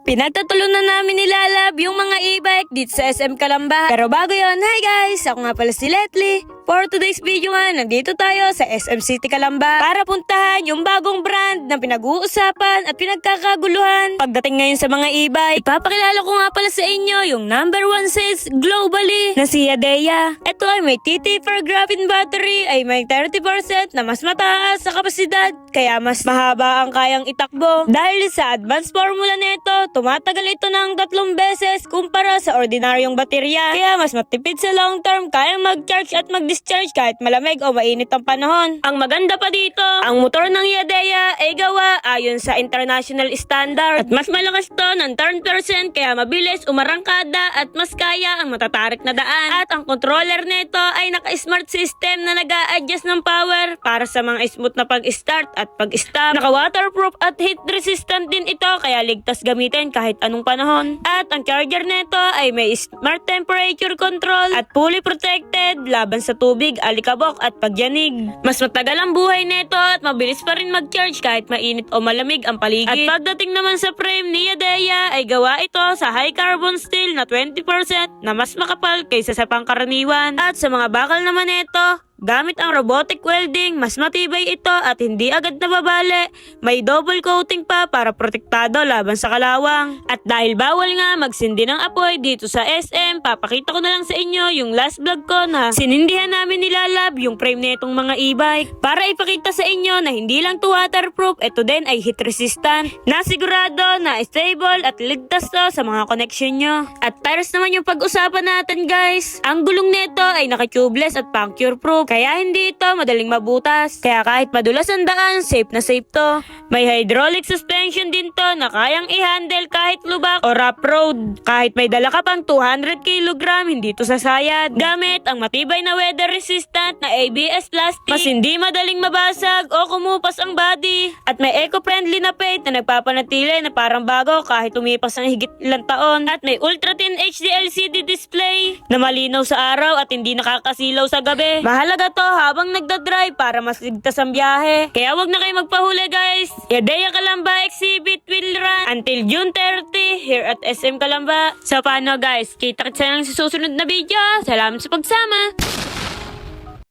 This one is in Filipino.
Pinagtatulunan namin ni Lalab yung mga e-bike dito sa SM Calamba. Pero bago yon, hi guys! Ako nga pala si Letly. For today's video nga, nandito tayo sa SM City Calamba para puntahan yung bagong brand na pinag-uusapan at pinagkakaguluhan pagdating ngayon sa mga e-bike. Ipapakilala ko nga pala sa inyo yung number 1 sales globally na si Yadea. Ito ay may TT for graphene battery ay may 30% na mas mataas sa kapasidad kaya mas mahaba ang kayang itakbo. Dahil sa advanced formula nito, tumatagal ito ng 3 beses kumpara sa ordinaryong baterya. Kaya mas matipid sa long term, kayang mag-charge at mag-discharge kahit malamig o mainit ang panahon. Ang maganda pa dito, ang motor ng Yadea ay gawa ayon sa international standard at mas malakas to ng 10% kaya mabilis umarangkada at mas kaya ang matatarik na daan. At ang controller nito ay naka-smart system na nag-a-adjust ng power para sa mga smooth na pag-start at pag-stop. Naka-waterproof at heat resistant din ito kaya ligtas gamitin kahit anong panahon. At ang charger nito ay may smart temperature control at fully protected laban sa tubig, alikabok at pagyanig. Mas matagal ang buhay nito at mabilis pa rin mag-charge kahit mainit o malamig ang paligid. At pagdating naman sa frame ni Yadea ay gawa ito sa high carbon steel na 20% na mas makapal kaysa sa pangkaraniwan. At sa mga bakal naman nito, gamit ang robotic welding, mas matibay ito at hindi agad nababali. May double coating pa para protektado laban sa kalawang. At dahil bawal nga magsindi ng apoy dito sa SM, papakita ko na lang sa inyo yung last vlog ko na sinindihan namin ni Lalab yung frame nitong mga e-bike. Para ipakita sa inyo na hindi lang to waterproof, ito din ay heat resistant. Nasigurado na stable at ligtas to sa mga connection nyo. At tires naman yung pag-usapan natin guys. Ang gulong nito ay naka-tubeless at puncture proof. Kaya hindi ito madaling mabutas. Kaya kahit madulas ang daan, safe na safe to. May hydraulic suspension din to na kayang i-handle kahit lubak o rough road. Kahit may dala ka pang 200 kg, hindi to sasayad. Gamit ang matibay na weather resistant na ABS plastic. Mas hindi madaling mabasag o kumupas ang body. At may eco-friendly na paint na nagpapanatili na parang bago kahit umipas ang higit ilang taon. At may ultra thin HD LCD display na malinaw sa araw at hindi nakakasilaw sa gabi. Mahalaga to habang nagdadrive para mas ligtas ang biyahe. Kaya wag na kayo magpahuli guys. Yadea Calamba exhibit will run until June 30 here at SM Calamba. So paano guys? Kita-kits na lang sa susunod na video. Salamat sa pagsama.